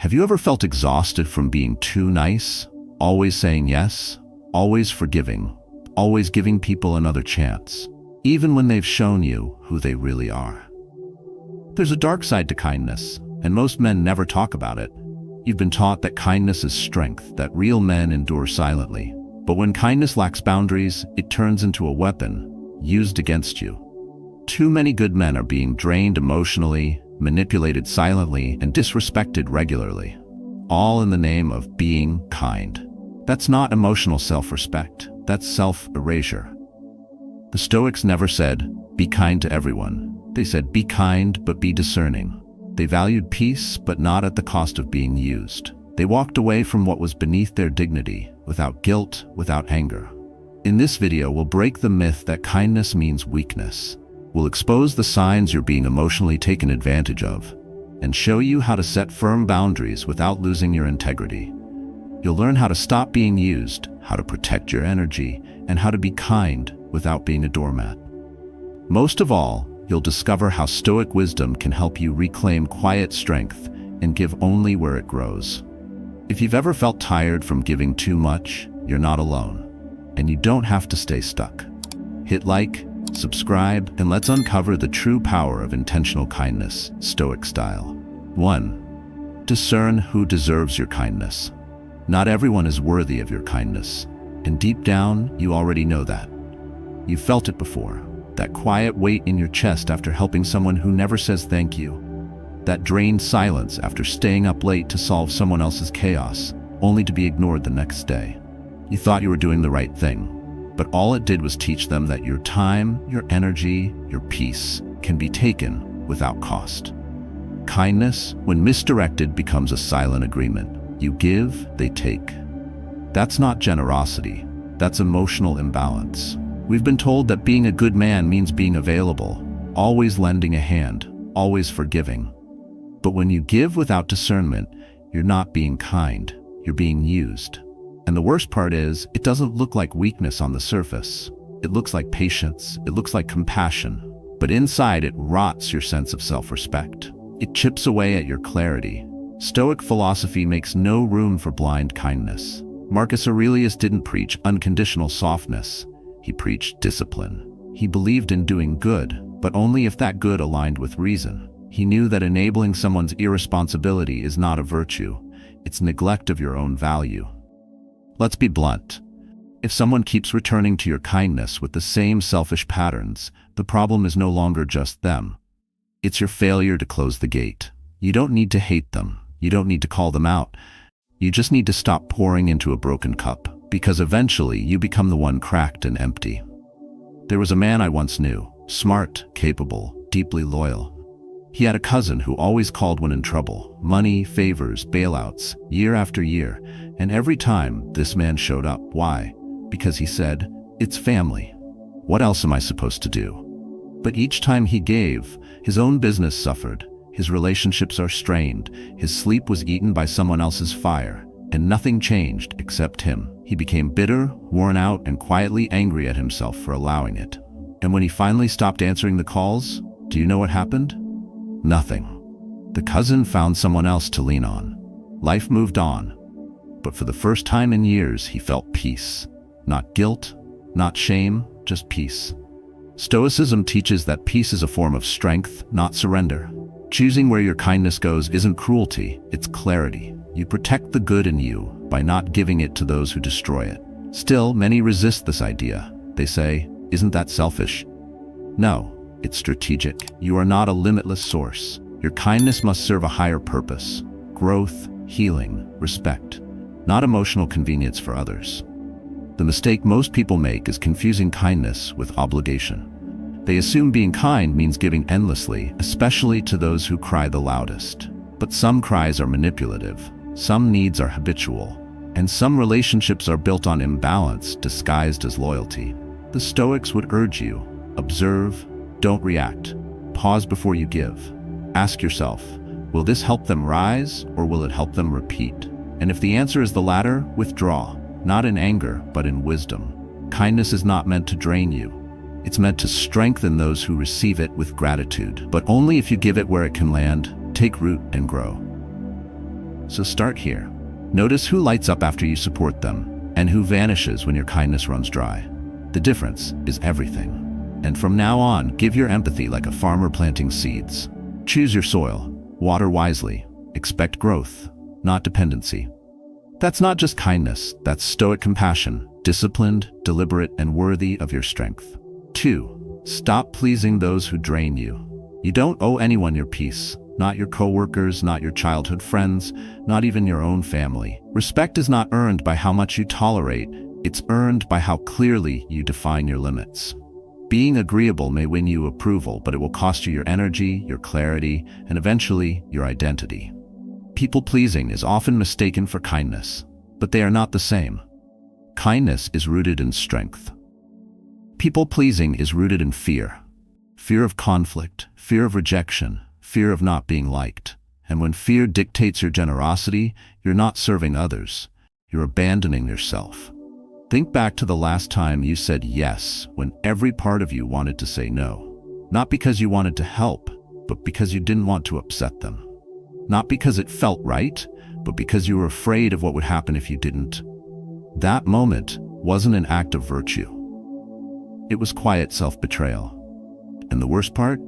Have you ever felt exhausted from being too nice? Always saying yes, always forgiving, always giving people another chance, even when they've shown you who they really are. There's a dark side to kindness, and most men never talk about it. You've been taught that kindness is strength, that real men endure silently. But when kindness lacks boundaries, it turns into a weapon, used against you. Too many good men are being drained emotionally, manipulated silently, and disrespected regularly, all in the name of being kind. That's not emotional self-respect, that's self-erasure. The Stoics never said, be kind to everyone. They said, be kind, but be discerning. They valued peace, but not at the cost of being used. They walked away from what was beneath their dignity, without guilt, without anger. In this video, we'll break the myth that kindness means weakness. We'll expose the signs you're being emotionally taken advantage of, and show you how to set firm boundaries without losing your integrity. You'll learn how to stop being used, how to protect your energy, and how to be kind without being a doormat. Most of all, you'll discover how Stoic wisdom can help you reclaim quiet strength and give only where it grows. If you've ever felt tired from giving too much, you're not alone, and you don't have to stay stuck. Hit like, subscribe, and let's uncover the true power of intentional kindness, Stoic style. 1. Discern who deserves your kindness. Not everyone is worthy of your kindness, and deep down, you already know that. You've felt it before, that quiet weight in your chest after helping someone who never says thank you. That drained silence after staying up late to solve someone else's chaos, only to be ignored the next day. You thought you were doing the right thing, but all it did was teach them that your time, your energy, your peace can be taken without cost. Kindness, when misdirected, becomes a silent agreement. You give, they take. That's not generosity, that's emotional imbalance. We've been told that being a good man means being available, always lending a hand, always forgiving. But when you give without discernment, you're not being kind, you're being used. And the worst part is, it doesn't look like weakness on the surface. It looks like patience, it looks like compassion. But inside, it rots your sense of self-respect. It chips away at your clarity. Stoic philosophy makes no room for blind kindness. Marcus Aurelius didn't preach unconditional softness. He preached discipline. He believed in doing good, but only if that good aligned with reason. He knew that enabling someone's irresponsibility is not a virtue. It's neglect of your own value. Let's be blunt. If someone keeps returning to your kindness with the same selfish patterns, the problem is no longer just them. It's your failure to close the gate. You don't need to hate them. You don't need to call them out. You just need to stop pouring into a broken cup, because eventually you become the one cracked and empty. There was a man I once knew, smart, capable, deeply loyal. He had a cousin who always called when in trouble, money, favors, bailouts, year after year, and every time this man showed up. Why? Because he said, it's family. What else am I supposed to do? But each time he gave, his own business suffered, his relationships are strained, his sleep was eaten by someone else's fire, and nothing changed except him. He became bitter, worn out, and quietly angry at himself for allowing it. And when he finally stopped answering the calls, do you know what happened? Nothing. The cousin found someone else to lean on. Life moved on. But for the first time in years, he felt peace. Not guilt, not shame, just peace. Stoicism teaches that peace is a form of strength, not surrender. Choosing where your kindness goes isn't cruelty, it's clarity. You protect the good in you by not giving it to those who destroy it. Still, many resist this idea. They say, isn't that selfish? No. It's strategic. You are not a limitless source. Your kindness must serve a higher purpose: growth, healing, respect, not emotional convenience for others. The mistake most people make is confusing kindness with obligation. They assume being kind means giving endlessly, especially to those who cry the loudest. But some cries are manipulative, some needs are habitual, and some relationships are built on imbalance disguised as loyalty. The Stoics would urge you, observe, don't react. Pause before you give. Ask yourself, will this help them rise or will it help them repeat? And if the answer is the latter, withdraw, not in anger, but in wisdom. Kindness is not meant to drain you. It's meant to strengthen those who receive it with gratitude, but only if you give it where it can land, take root, and grow. So start here. Notice who lights up after you support them, and who vanishes when your kindness runs dry. The difference is everything. And from now on, give your empathy like a farmer planting seeds. Choose your soil, water wisely, expect growth, not dependency. That's not just kindness, that's Stoic compassion, disciplined, deliberate, and worthy of your strength. 2. Stop pleasing those who drain you. You don't owe anyone your peace, not your coworkers, not your childhood friends, not even your own family. Respect is not earned by how much you tolerate, it's earned by how clearly you define your limits. Being agreeable may win you approval, but it will cost you your energy, your clarity, and eventually your identity. People-pleasing is often mistaken for kindness, but they are not the same. Kindness is rooted in strength. People-pleasing is rooted in fear. Fear of conflict, fear of rejection, fear of not being liked. And when fear dictates your generosity, you're not serving others, you're abandoning yourself. Think back to the last time you said yes when every part of you wanted to say no. Not because you wanted to help, but because you didn't want to upset them. Not because it felt right, but because you were afraid of what would happen if you didn't. That moment wasn't an act of virtue. It was quiet self-betrayal. And the worst part?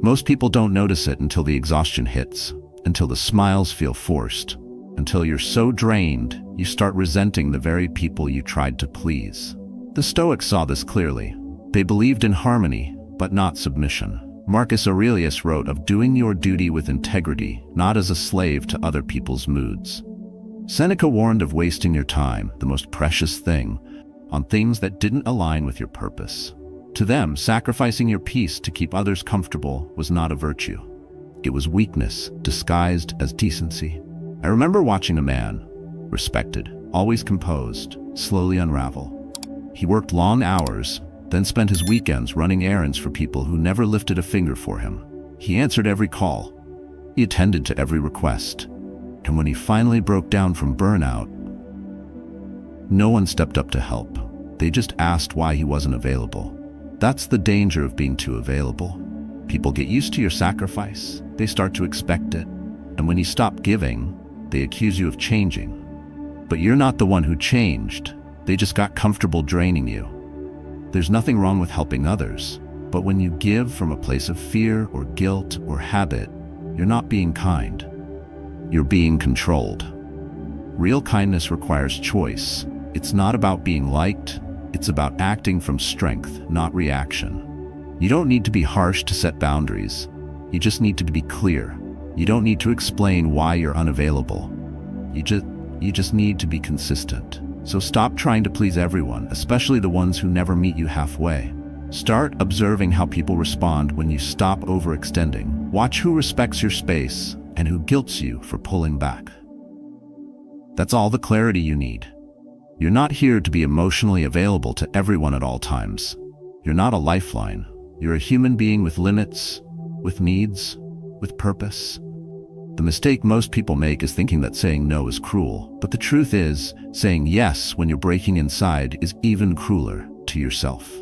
Most people don't notice it until the exhaustion hits, until the smiles feel forced, until you're so drained, you start resenting the very people you tried to please. The Stoics saw this clearly. They believed in harmony, but not submission. Marcus Aurelius wrote of doing your duty with integrity, not as a slave to other people's moods. Seneca warned of wasting your time, the most precious thing, on things that didn't align with your purpose. To them, sacrificing your peace to keep others comfortable was not a virtue. It was weakness disguised as decency. I remember watching a man, respected, always composed, slowly unravel. He worked long hours, then spent his weekends running errands for people who never lifted a finger for him. He answered every call. He attended to every request. And when he finally broke down from burnout, no one stepped up to help. They just asked why he wasn't available. That's the danger of being too available. People get used to your sacrifice. They start to expect it. And when you stop giving, they accuse you of changing. But you're not the one who changed. They just got comfortable draining you. There's nothing wrong with helping others, but when you give from a place of fear or guilt or habit, you're not being kind. You're being controlled. Real kindness requires choice. It's not about being liked. It's about acting from strength, not reaction. You don't need to be harsh to set boundaries. You just need to be clear. You don't need to explain why you're unavailable. You just need to be consistent. So stop trying to please everyone, especially the ones who never meet you halfway. Start observing how people respond when you stop overextending. Watch who respects your space and who guilts you for pulling back. That's all the clarity you need. You're not here to be emotionally available to everyone at all times. You're not a lifeline. You're a human being with limits, with needs, with purpose. The mistake most people make is thinking that saying no is cruel, but the truth is, saying yes when you're breaking inside is even crueler to yourself.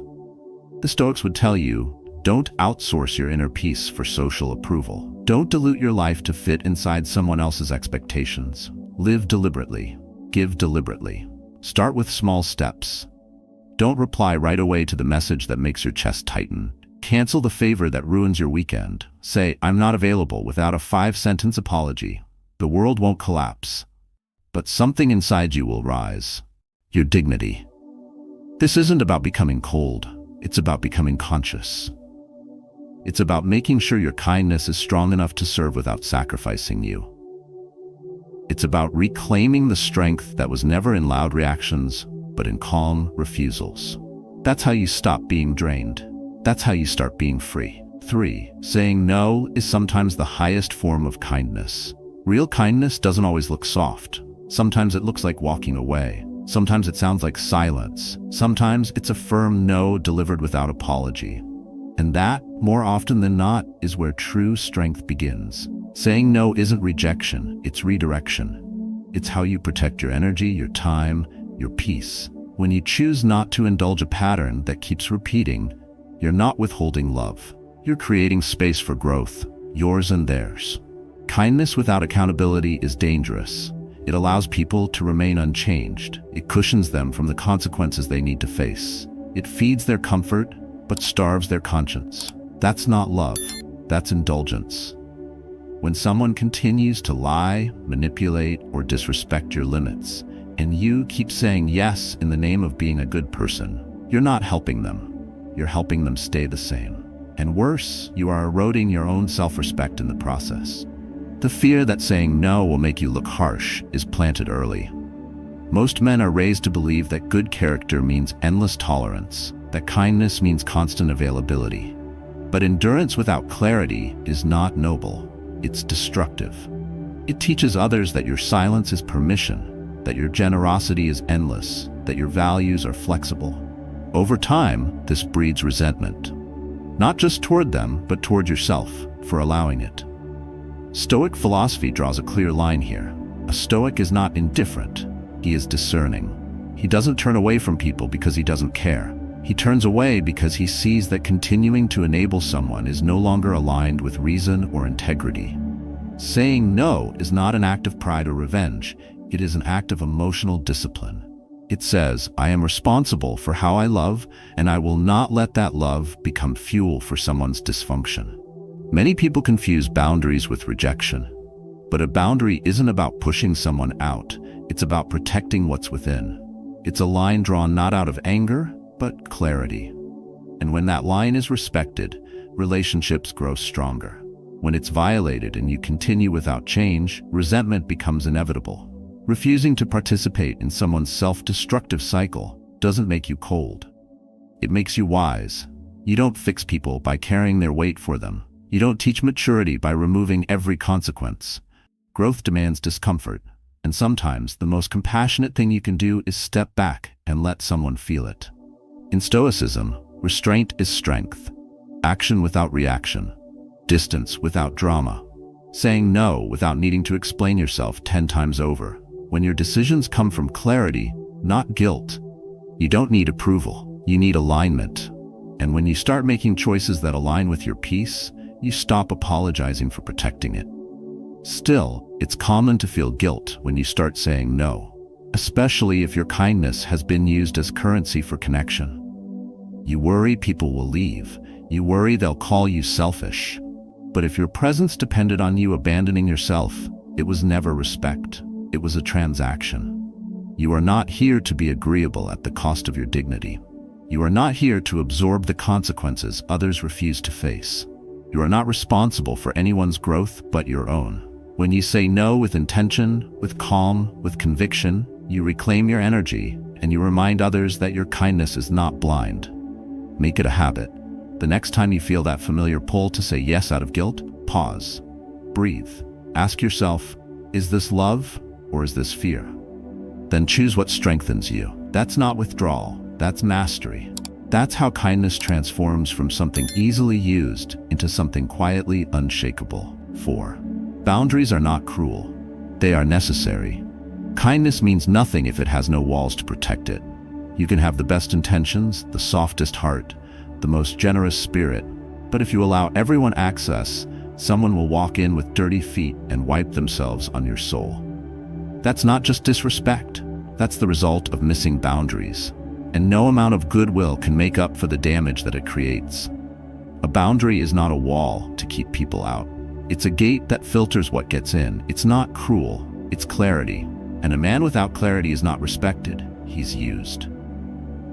The Stoics would tell you, don't outsource your inner peace for social approval. Don't dilute your life to fit inside someone else's expectations. Live deliberately. Give deliberately. Start with small steps. Don't reply right away to the message that makes your chest tighten. Cancel the favor that ruins your weekend. Say, I'm not available without a 5-sentence apology. The world won't collapse, but something inside you will rise. Your dignity. This isn't about becoming cold. It's about becoming conscious. It's about making sure your kindness is strong enough to serve without sacrificing you. It's about reclaiming the strength that was never in loud reactions, but in calm refusals. That's how you stop being drained. That's how you start being free. 3. Saying no is sometimes the highest form of kindness. Real kindness doesn't always look soft. Sometimes it looks like walking away. Sometimes it sounds like silence. Sometimes it's a firm no delivered without apology. And that, more often than not, is where true strength begins. Saying no isn't rejection, it's redirection. It's how you protect your energy, your time, your peace. When you choose not to indulge a pattern that keeps repeating, you're not withholding love. You're creating space for growth, yours and theirs. Kindness without accountability is dangerous. It allows people to remain unchanged. It cushions them from the consequences they need to face. It feeds their comfort, but starves their conscience. That's not love. That's indulgence. When someone continues to lie, manipulate, or disrespect your limits, and you keep saying yes in the name of being a good person, you're not helping them. You're helping them stay the same. And worse, you are eroding your own self-respect in the process. The fear that saying no will make you look harsh is planted early. Most men are raised to believe that good character means endless tolerance, that kindness means constant availability. But endurance without clarity is not noble. It's destructive. It teaches others that your silence is permission, that your generosity is endless, that your values are flexible. Over time, this breeds resentment. Not just toward them, but toward yourself for allowing it. Stoic philosophy draws a clear line here. A Stoic is not indifferent. He is discerning. He doesn't turn away from people because he doesn't care. He turns away because he sees that continuing to enable someone is no longer aligned with reason or integrity. Saying no is not an act of pride or revenge. It is an act of emotional discipline. It says, I am responsible for how I love, and I will not let that love become fuel for someone's dysfunction. Many people confuse boundaries with rejection. But a boundary isn't about pushing someone out. It's about protecting what's within. It's a line drawn not out of anger, but clarity. And when that line is respected, relationships grow stronger. When it's violated and you continue without change, resentment becomes inevitable. Refusing to participate in someone's self-destructive cycle doesn't make you cold. It makes you wise. You don't fix people by carrying their weight for them. You don't teach maturity by removing every consequence. Growth demands discomfort, and sometimes the most compassionate thing you can do is step back and let someone feel it. In Stoicism, restraint is strength, action without reaction, distance without drama, saying no without needing to explain yourself 10 times over. When your decisions come from clarity, not guilt, you don't need approval, you need alignment. And when you start making choices that align with your peace, you stop apologizing for protecting it. Still, it's common to feel guilt when you start saying no, especially if your kindness has been used as currency for connection. You worry people will leave. You worry they'll call you selfish. But if your presence depended on you abandoning yourself, it was never respect. It was a transaction. You are not here to be agreeable at the cost of your dignity. You are not here to absorb the consequences others refuse to face. You are not responsible for anyone's growth but your own. When you say no with intention, with calm, with conviction, you reclaim your energy and you remind others that your kindness is not blind. Make it a habit. The next time you feel that familiar pull to say yes out of guilt, pause. Breathe. Ask yourself, is this love or is this fear? Then choose what strengthens you. That's not withdrawal. That's mastery. That's how kindness transforms from something easily used into something quietly unshakable. 4. Boundaries are not cruel. They are necessary. Kindness means nothing if it has no walls to protect it. You can have the best intentions, the softest heart, the most generous spirit, but if you allow everyone access, someone will walk in with dirty feet and wipe themselves on your soul. That's not just disrespect. That's the result of missing boundaries. And no amount of goodwill can make up for the damage that it creates. A boundary is not a wall to keep people out. It's a gate that filters what gets in. It's not cruel, it's clarity. And a man without clarity is not respected, he's used.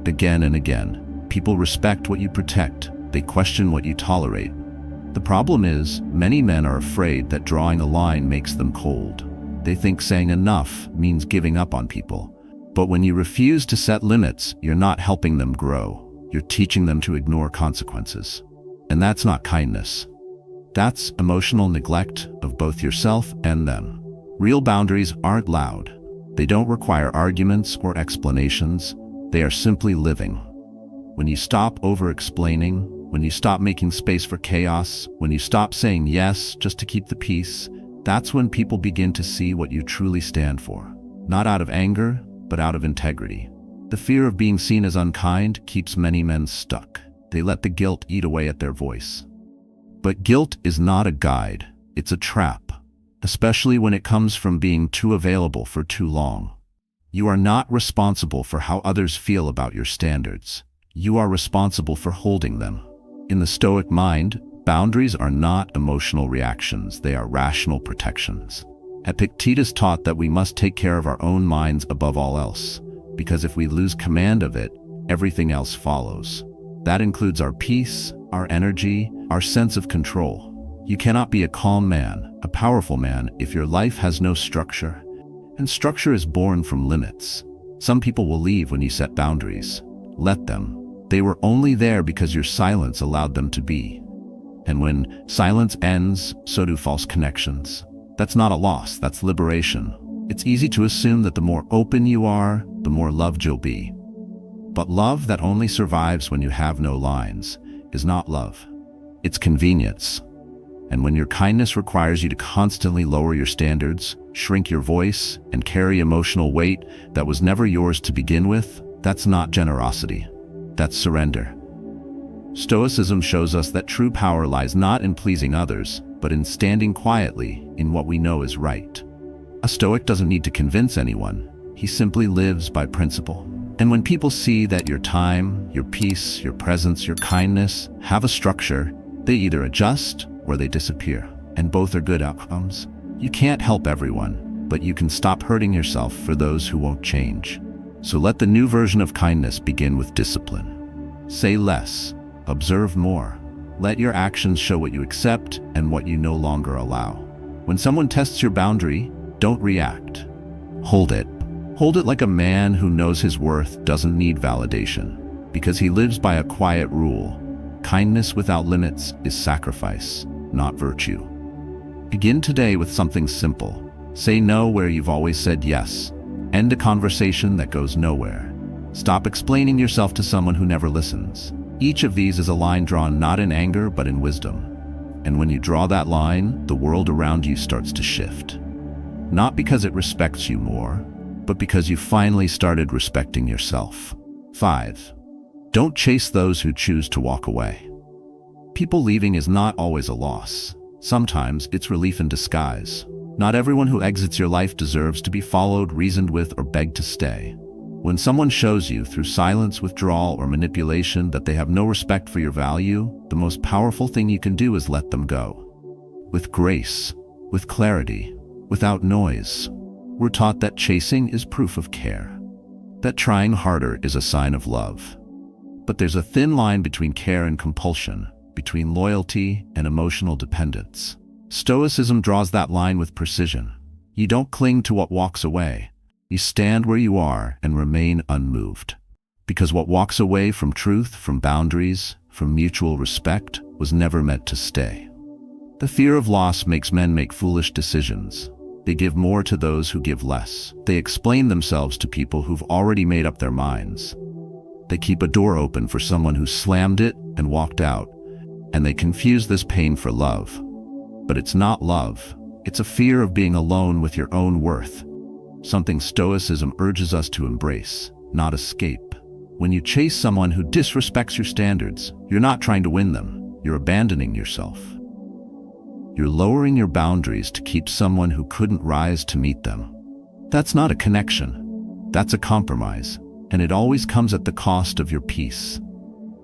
Again and again, people respect what you protect, they question what you tolerate. The problem is, many men are afraid that drawing a line makes them cold. They think saying enough means giving up on people. But when you refuse to set limits, you're not helping them grow. You're teaching them to ignore consequences. And that's not kindness. That's emotional neglect of both yourself and them. Real boundaries aren't loud. They don't require arguments or explanations. They are simply living. When you stop over-explaining, when you stop making space for chaos, when you stop saying yes just to keep the peace, that's when people begin to see what you truly stand for. Not out of anger, but out of integrity. The fear of being seen as unkind keeps many men stuck. They let the guilt eat away at their voice. But guilt is not a guide, it's a trap. especially when it comes from being too available for too long. You are not responsible for how others feel about your standards. You are responsible for holding them. In the Stoic mind, boundaries are not emotional reactions, they are rational protections. Epictetus taught that we must take care of our own minds above all else, because if we lose command of it, everything else follows. That includes our peace, our energy, our sense of control. You cannot be a calm man, a powerful man, if your life has no structure. And structure is born from limits. Some people will leave when you set boundaries. Let them. They were only there because your silence allowed them to be. And when silence ends, so do false connections. That's not a loss, that's liberation. It's easy to assume that the more open you are, the more loved you'll be. But love that only survives when you have no lines is not love. It's convenience. And when your kindness requires you to constantly lower your standards, shrink your voice, and carry emotional weight that was never yours to begin with, that's not generosity. That's surrender. Stoicism shows us that true power lies not in pleasing others, but in standing quietly in what we know is right. A Stoic doesn't need to convince anyone. He simply lives by principle. And when people see that your time, your peace, your presence, your kindness have a structure, they either adjust or they disappear. And both are good outcomes. You can't help everyone, but you can stop hurting yourself for those who won't change. So let the new version of kindness begin with discipline. Say less. Observe more. Let your actions show what you accept and what you no longer allow. When someone tests your boundary, don't react. Hold it. Hold it like a man who knows his worth doesn't need validation, because he lives by a quiet rule. Kindness without limits is sacrifice, not virtue. Begin today with something simple. Say no where you've always said yes. End a conversation that goes nowhere. Stop explaining yourself to someone who never listens. Each of these is a line drawn not in anger but in wisdom. And when you draw that line, the world around you starts to shift. Not because it respects you more, but because you finally started respecting yourself. 5. Don't chase those who choose to walk away. People leaving is not always a loss. Sometimes it's relief in disguise. Not everyone who exits your life deserves to be followed, reasoned with, or begged to stay. When someone shows you through silence, withdrawal, or manipulation that they have no respect for your value, the most powerful thing you can do is let them go. With grace, with clarity, without noise. We're taught that chasing is proof of care, that trying harder is a sign of love. But there's a thin line between care and compulsion, between loyalty and emotional dependence. Stoicism draws that line with precision. You don't cling to what walks away. You stand where you are and remain unmoved. Because what walks away from truth, from boundaries, from mutual respect, was never meant to stay. The fear of loss makes men make foolish decisions. They give more to those who give less. They explain themselves to people who've already made up their minds. They keep a door open for someone who slammed it and walked out, and they confuse this pain for love. But it's not love. It's a fear of being alone with your own worth. Something Stoicism urges us to embrace, not escape. When you chase someone who disrespects your standards, you're not trying to win them. You're abandoning yourself. You're lowering your boundaries to keep someone who couldn't rise to meet them. That's not a connection. That's a compromise, and it always comes at the cost of your peace.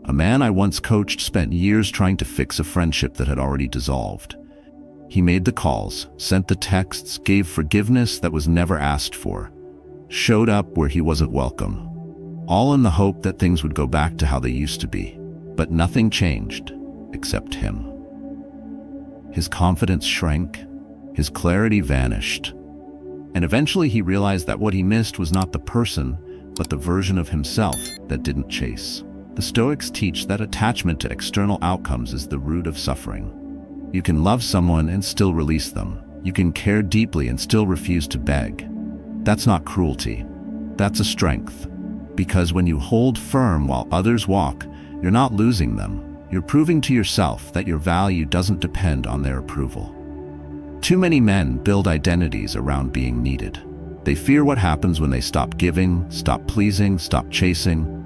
A man I once coached spent years trying to fix a friendship that had already dissolved. He made the calls, sent the texts, gave forgiveness that was never asked for, showed up where he wasn't welcome, all in the hope that things would go back to how they used to be. But nothing changed, except him. His confidence shrank, his clarity vanished, and eventually he realized that what he missed was not the person, but the version of himself that didn't chase. The Stoics teach that attachment to external outcomes is the root of suffering. You can love someone and still release them. You can care deeply and still refuse to beg. That's not cruelty. That's a strength. Because when you hold firm while others walk, you're not losing them. You're proving to yourself that your value doesn't depend on their approval. Too many men build identities around being needed. They fear what happens when they stop giving, stop pleasing, stop chasing.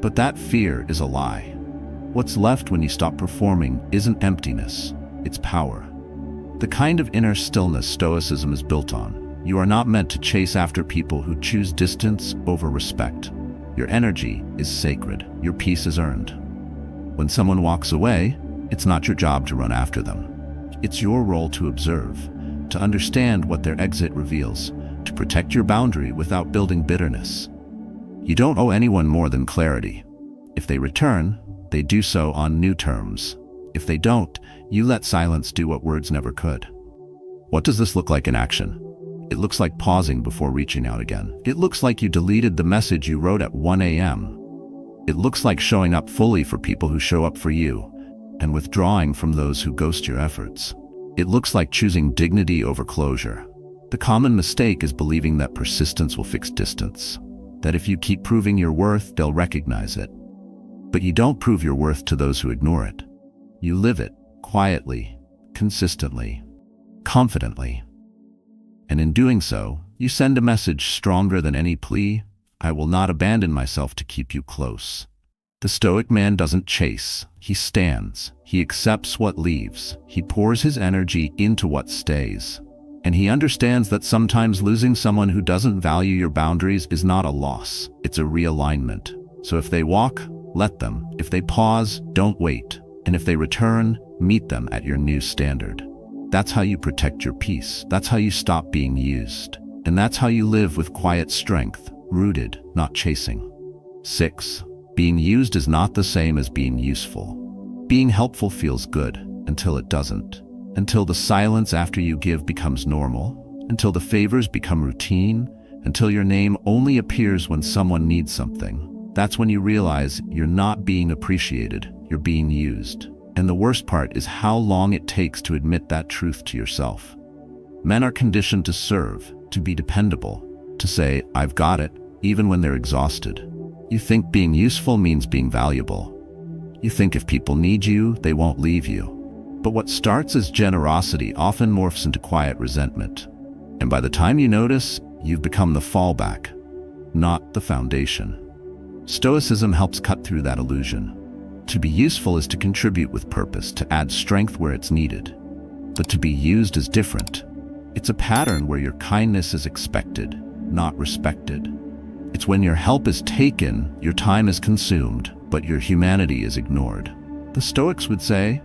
But that fear is a lie. What's left when you stop performing isn't emptiness. It's power. The kind of inner stillness Stoicism is built on. You are not meant to chase after people who choose distance over respect. Your energy is sacred. Your peace is earned. When someone walks away, it's not your job to run after them. It's your role to observe, to understand what their exit reveals, to protect your boundary without building bitterness. You don't owe anyone more than clarity. If they return, they do so on new terms. If they don't, you let silence do what words never could. What does this look like in action? It looks like pausing before reaching out again. It looks like you deleted the message you wrote at 1 a.m. It looks like showing up fully for people who show up for you, and withdrawing from those who ghost your efforts. It looks like choosing dignity over closure. The common mistake is believing that persistence will fix distance, that if you keep proving your worth, they'll recognize it. But you don't prove your worth to those who ignore it. You live it quietly, consistently, confidently. And in doing so, you send a message stronger than any plea. I will not abandon myself to keep you close. The Stoic man doesn't chase. He stands. He accepts what leaves. He pours his energy into what stays. And he understands that sometimes losing someone who doesn't value your boundaries is not a loss. It's a realignment. So if they walk, let them. If they pause, don't wait. And if they return, meet them at your new standard. That's how you protect your peace. That's how you stop being used. And that's how you live with quiet strength, rooted, not chasing. 6. Being used is not the same as being useful. Being helpful feels good until it doesn't. Until the silence after you give becomes normal. Until the favors become routine. Until your name only appears when someone needs something. That's when you realize you're not being appreciated, you're being used. And the worst part is how long it takes to admit that truth to yourself. Men are conditioned to serve, to be dependable, to say, I've got it, even when they're exhausted. You think being useful means being valuable. You think if people need you, they won't leave you. But what starts as generosity often morphs into quiet resentment. And by the time you notice, you've become the fallback, not the foundation. Stoicism helps cut through that illusion. To be useful is to contribute with purpose, to add strength where it's needed. But to be used is different. It's a pattern where your kindness is expected, not respected. It's when your help is taken, your time is consumed, but your humanity is ignored. The Stoics would say,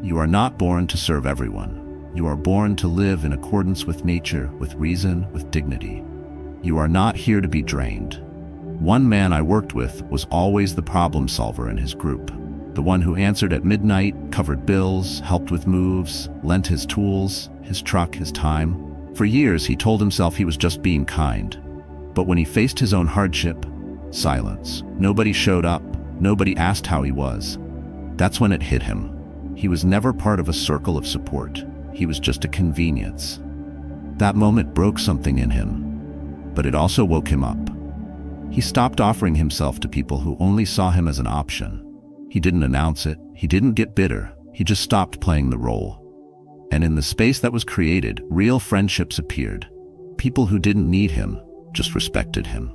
you are not born to serve everyone. You are born to live in accordance with nature, with reason, with dignity. You are not here to be drained. One man I worked with was always the problem solver in his group. The one who answered at midnight, covered bills, helped with moves, lent his tools, his truck, his time. For years, he told himself he was just being kind. But when he faced his own hardship, silence. Nobody showed up. Nobody asked how he was. That's when it hit him. He was never part of a circle of support. He was just a convenience. That moment broke something in him, but it also woke him up. He stopped offering himself to people who only saw him as an option. He didn't announce it. He didn't get bitter. He just stopped playing the role. And in the space that was created, real friendships appeared. People who didn't need him, just respected him.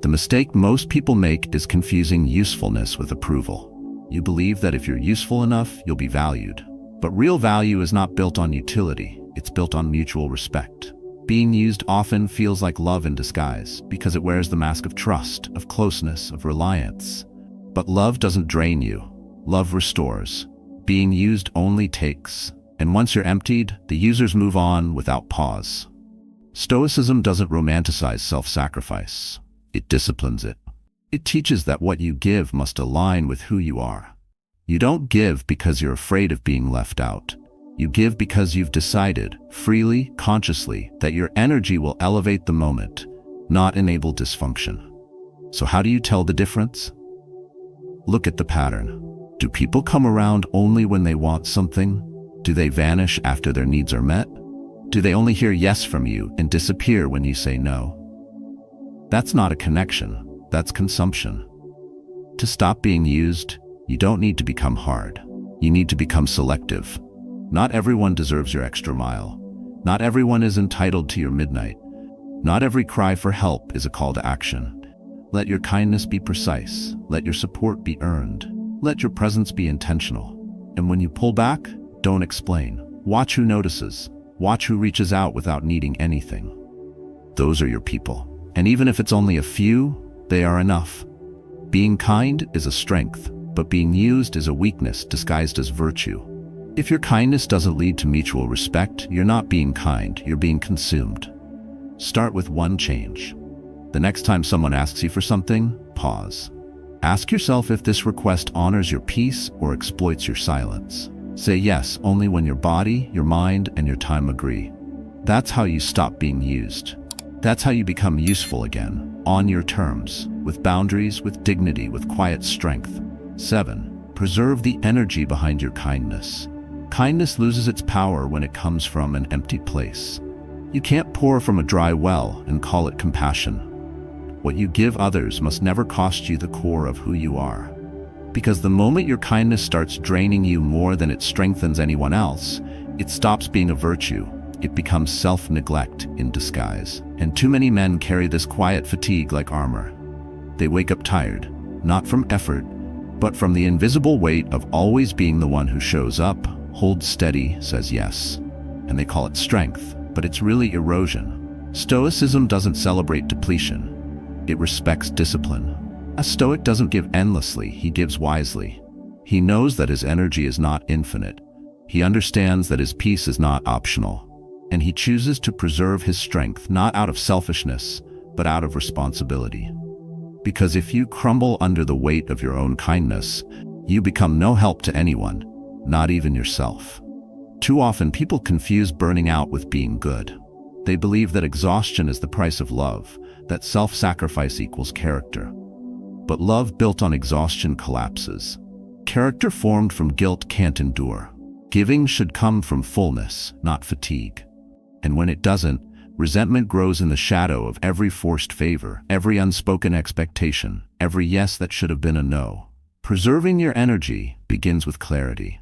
The mistake most people make is confusing usefulness with approval. You believe that if you're useful enough, you'll be valued. But real value is not built on utility. It's built on mutual respect. Being used often feels like love in disguise because it wears the mask of trust, of closeness, of reliance. But love doesn't drain you. Love restores. Being used only takes. And once you're emptied, the users move on without pause. Stoicism doesn't romanticize self-sacrifice. It disciplines it. It teaches that what you give must align with who you are. You don't give because you're afraid of being left out. You give because you've decided, freely, consciously, that your energy will elevate the moment, not enable dysfunction. So how do you tell the difference? Look at the pattern. Do people come around only when they want something? Do they vanish after their needs are met? Do they only hear yes from you and disappear when you say no? That's not a connection. That's consumption. To stop being used, you don't need to become hard. You need to become selective. Not everyone deserves your extra mile. Not everyone is entitled to your midnight. Not every cry for help is a call to action. Let your kindness be precise. Let your support be earned. Let your presence be intentional. And when you pull back, don't explain. Watch who notices. Watch who reaches out without needing anything. Those are your people. And even if it's only a few, they are enough. Being kind is a strength, but being used is a weakness disguised as virtue. If your kindness doesn't lead to mutual respect, you're not being kind, you're being consumed. Start with one change. The next time someone asks you for something, pause. Ask yourself if this request honors your peace or exploits your silence. Say yes only when your body, your mind, and your time agree. That's how you stop being used. That's how you become useful again, on your terms, with boundaries, with dignity, with quiet strength. 7. Preserve the energy behind your kindness. Kindness loses its power when it comes from an empty place. You can't pour from a dry well and call it compassion. What you give others must never cost you the core of who you are. Because the moment your kindness starts draining you more than it strengthens anyone else, it stops being a virtue. It becomes self-neglect in disguise. And too many men carry this quiet fatigue like armor. They wake up tired, not from effort, but from the invisible weight of always being the one who shows up, holds steady, says yes. And they call it strength, but it's really erosion. Stoicism doesn't celebrate depletion. It respects discipline. A Stoic doesn't give endlessly, he gives wisely. He knows that his energy is not infinite. He understands that his peace is not optional. And he chooses to preserve his strength not out of selfishness, but out of responsibility. Because if you crumble under the weight of your own kindness, you become no help to anyone, not even yourself. Too often people confuse burning out with being good. They believe that exhaustion is the price of love, that self-sacrifice equals character. But love built on exhaustion collapses. Character formed from guilt can't endure. Giving should come from fullness, not fatigue. And when it doesn't, resentment grows in the shadow of every forced favor, every unspoken expectation, every yes that should have been a no. Preserving your energy begins with clarity.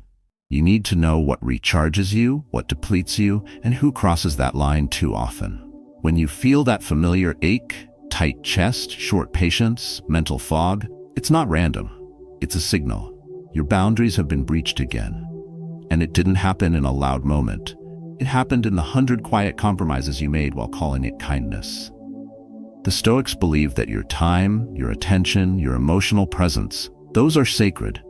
You need to know what recharges you, what depletes you, and who crosses that line too often. When you feel that familiar ache, tight chest, short patience, mental fog, it's not random. It's a signal. Your boundaries have been breached again. And it didn't happen in a loud moment. It happened in the 100 quiet compromises you made while calling it kindness. The Stoics believe that your time, your attention, your emotional presence, those are sacred.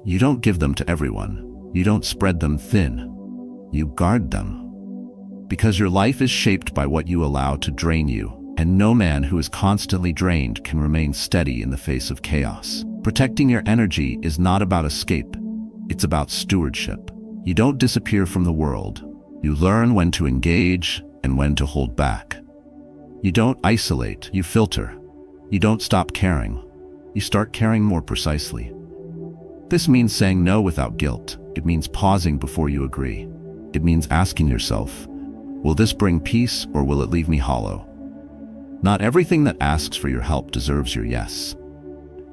You don't give them to everyone. You don't spread them thin. You guard them. Because your life is shaped by what you allow to drain you, and no man who is constantly drained can remain steady in the face of chaos. Protecting your energy is not about escape. It's about stewardship. You don't disappear from the world. You learn when to engage and when to hold back. You don't isolate, you filter. You don't stop caring. You start caring more precisely. This means saying no without guilt. It means pausing before you agree. It means asking yourself, will this bring peace or will it leave me hollow? Not everything that asks for your help deserves your yes.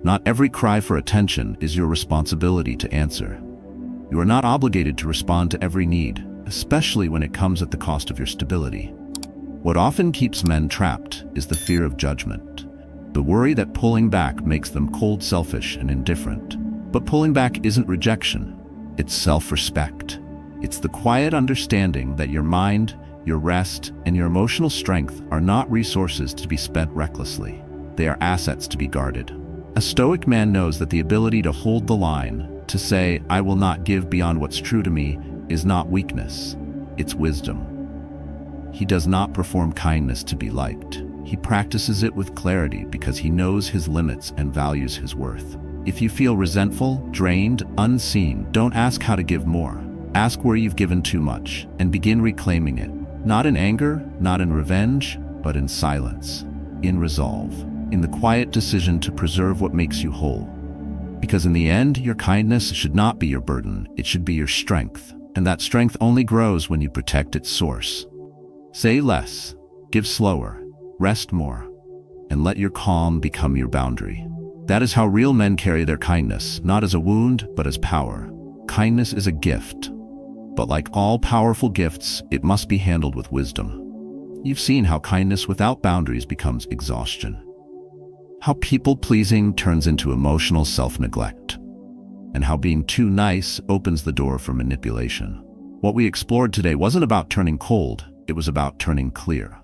Not every cry for attention is your responsibility to answer. You are not obligated to respond to every need, especially when it comes at the cost of your stability. What often keeps men trapped is the fear of judgment, the worry that pulling back makes them cold, selfish, and indifferent. But pulling back isn't rejection, it's self-respect. It's the quiet understanding that your mind, your rest, and your emotional strength are not resources to be spent recklessly. They are assets to be guarded. A Stoic man knows that the ability to hold the line, to say, I will not give beyond what's true to me, is not weakness, it's wisdom. He does not perform kindness to be liked. He practices it with clarity because he knows his limits and values his worth. If you feel resentful, drained, unseen, don't ask how to give more. Ask where you've given too much and begin reclaiming it. Not in anger, not in revenge, but in silence, in resolve, in the quiet decision to preserve what makes you whole. Because in the end, your kindness should not be your burden, it should be your strength. And that strength only grows when you protect its source. Say less, give slower, rest more, and let your calm become your boundary. That is how real men carry their kindness, not as a wound, but as power. Kindness is a gift, but like all powerful gifts, it must be handled with wisdom. You've seen how kindness without boundaries becomes exhaustion. How people-pleasing turns into emotional self-neglect. And how being too nice opens the door for manipulation. What we explored today wasn't about turning cold, it was about turning clear.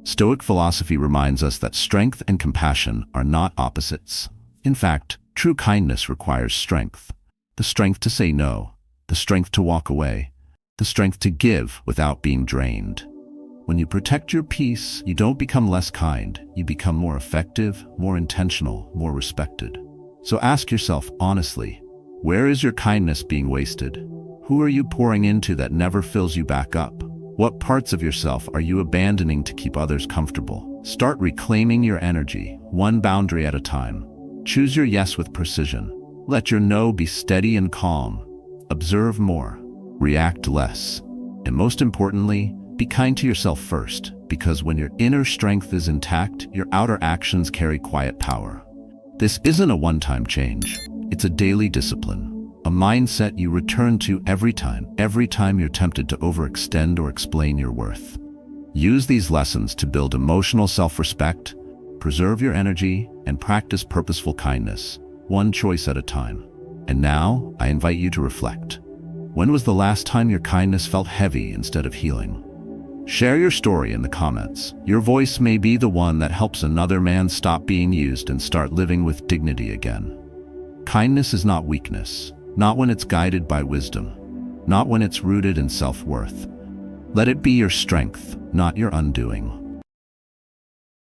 Stoic philosophy reminds us that strength and compassion are not opposites. In fact, true kindness requires strength. The strength to say no, the strength to walk away, the strength to give without being drained. When you protect your peace, you don't become less kind, you become more effective, more intentional, more respected. So ask yourself honestly, where is your kindness being wasted? Who are you pouring into that never fills you back up? What parts of yourself are you abandoning to keep others comfortable? Start reclaiming your energy, one boundary at a time. Choose your yes with precision. Let your no be steady and calm. Observe more, react less. And most importantly, be kind to yourself first, because when your inner strength is intact, your outer actions carry quiet power. This isn't a one-time change. It's a daily discipline, a mindset you return to every time you're tempted to overextend or explain your worth. Use these lessons to build emotional self-respect, preserve your energy, and practice purposeful kindness, one choice at a time. And now, I invite you to reflect. When was the last time your kindness felt heavy instead of healing? Share your story in the comments. Your voice may be the one that helps another man stop being used and start living with dignity again. Kindness is not weakness, not when it's guided by wisdom, not when it's rooted in self-worth. Let it be your strength, not your undoing.